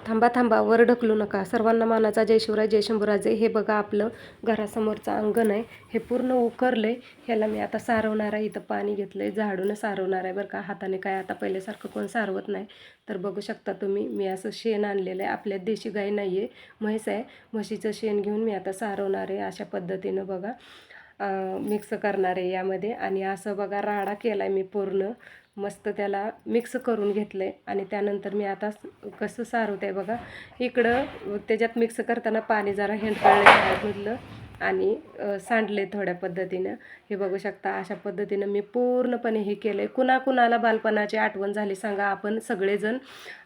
थांबा थांबा, वर ढकलू नका. सर्वांना मानाचा जय शिवराय, जय शंभूराजे. हे बघा आपलं घरासमोरचं अंगण आहे. हे पूर्ण उकरलंय. ह्याला मी आता सारवणार आहे. इथं पाणी घेतलंय, झाडून सारवणार आहे बरं का. हाताने काय आता पहिल्यासारखं कोण सारवत नाही. तर बघू शकता तुम्ही, मी असं शेण आणलेलं आहे. आपल्यात देशी गाय नाही आहे, म्हैस आहे. म्हशीचं शेण घेऊन मी आता सारवणार आहे. अशा पद्धतीनं बघा मिक्स करणार आहे यामध्ये. आणि असं बघा राडा केला आहे मी पूर्ण मस्त, त्याला मिक्स करून घेतलं आहे. आणि त्यानंतर मी आता कसं सारवते बघा. इकडं त्याच्यात मिक्स करताना पाणी जरा हेंडकळलं बाहेरमधलं आणि सांडले थोड्या पद्धतीनं. हे बघू शकता अशा पद्धतीनं मी पूर्णपणे हे केलं आहे. कुणाकुणाला बालपणाची आठवण झाली सांगा. आपण सगळेजण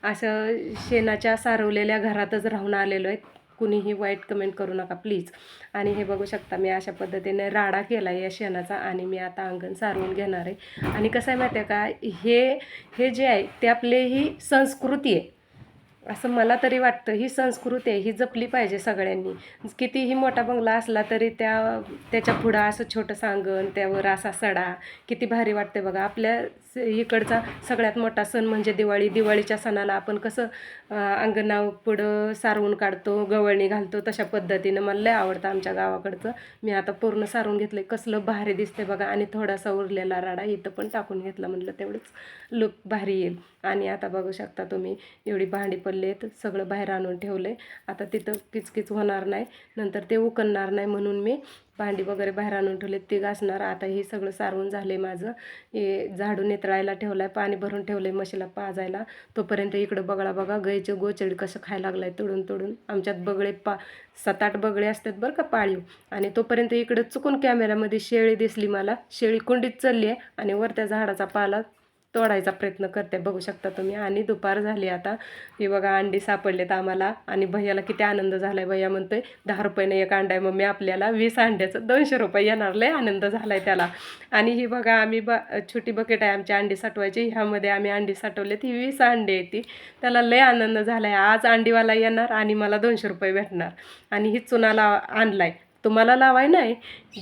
असं शेणाच्या सारवलेल्या घरातच राहून आलेलो आहे. कुणीही वाईट कमेंट करू नका प्लीज. आणि हे बघू शकता मी अशा पद्धतीने राडा केला आहे या शेणाचा. आणि मी आता अंगण सारवून घेणार आहे. आणि कसं आहे माहिती आहे का, हे जे आहे ते आपली ही संस्कृती आहे असं मला तरी वाटतं. ही संस्कृती आहे, ही जपली पाहिजे सगळ्यांनी. कितीही मोठा बंगला असला तरी त्याच्या पुढं असं छोटंसं अंगण, त्यावर असा सडा, किती भारी वाटते बघा. आपल्या इकडचा सगळ्यात मोठा सण म्हणजे दिवाळी. दिवाळीच्या सणाला आपण कसं अंगणापुढं सारवून काढतो, गवळणी घालतो, तशा पद्धतीनं मला लय आवडतं आमच्या गावाकडचं. मी आता पूर्ण सारवून घेतलं. कसलं भारी दिसते बघा. आणि थोडासा उरलेला राडा इथं पण टाकून घेतला, म्हटलं तेवढंच लुक भारी येईल. आणि आता बघू शकता तुम्ही, एवढी भांडी पडलेत, सगळं बाहेर आणून ठेवलं आहे. आता तिथं किचकिच होणार नाही, नंतर ते उकळणार नाही म्हणून मी भांडी वगैरे बाहेर आणून ठेवले, ती घासणार. आता हे सगळं सारवून झालं आहे माझं. हे झाडू नितळायला ठेवलं आहे, पाणी भरून ठेवलं आहे म्हशीला पाजायला. तोपर्यंत इकडं बघा बघा गाईचे गोचडी कसं खायला लागलं आहे तोडून तोडून. आमच्यात बगळे 7-8 बगळे असतात बरं का पाळीव. आणि तोपर्यंत इकडं चुकून कॅमेऱ्यामध्ये शेळी दिसली मला. शेळी कुंडीत चालली आहे आणि वर त्या झाडाचा पाला तोडायचा प्रयत्न करते, बघू शकता तुम्ही. आणि दुपार झाली आता. हे बघा अंडी सापडलेत आम्हाला. आणि भैयाला किती आनंद झाला आहे. भैया म्हणतोय 10 रुपयाने एक अंडा आहे मम्मी आपल्याला, 20 अंड्याचं 200 रुपये येणार. लय आनंद झाला आहे त्याला. आणि ही बघा आम्ही छोटी बकेट आहे आमची अंडी साठवायची, ह्यामध्ये आम्ही अंडी साठवलेत. ही 20 अंडी आहे ती. त्याला लय आनंद झाला आहे. आज अंडीवाला येणार आणि मला 200 रुपये भेटणार. आणि ही चुनाला आणला आहे, तुम्हाला लावाय नाही.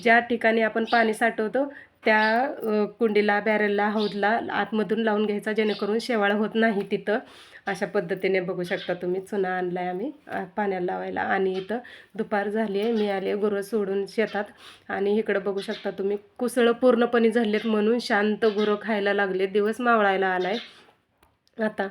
ज्या ठिकाणी आपण पाणी साठवतो त्या कुंडीला, बॅरेलला, हौदला आतमधून लावून घ्यायचा, जेणेकरून शेवाळ होत नाही तिथं. अशा पद्धतीने बघू शकता तुम्ही चुना आणला आहे आम्ही पाण्याला लावायला. आणि इथं दुपार झाली आहे, मी आले गुरं सोडून शेतात. आणि इकडं बघू शकता तुम्ही कुसळं पूर्णपणे झालेत म्हणून शांत गुरं खायला लागले. दिवस मावळायला आला आहे आता,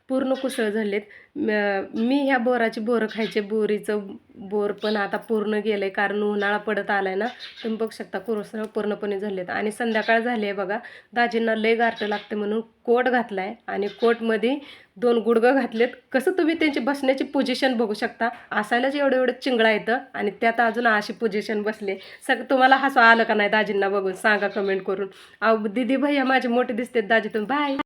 पूर्ण कुसळ झालेत. मी ह्या बोराची बोरं खायचे. बोरीचं बोर पण आता पूर्ण गेलं आहे, कारण उन्हाळा पडत आला आहे ना. तुम्ही बघू शकता कुसळ पूर्णपणे झालेत. आणि संध्याकाळ झाली आहे बघा. दाजींना लय गारठं लागते म्हणून कोट घातला आहे. आणि कोटमध्ये 2 गुडघं घातलेत. कसं तुम्ही त्यांची बसण्याची पोझिशन बघू शकता. असायलाच एवढं एवढं चिंगळा येतं आणि त्यात अजून अशी पोझिशन बसले. तुम्हाला हसू आलं का नाही दाजींना बघून सांगा कमेंट करून. अहो दीदी भैया माझे मोठे दिसतात दाजी, तुम्ही बाय.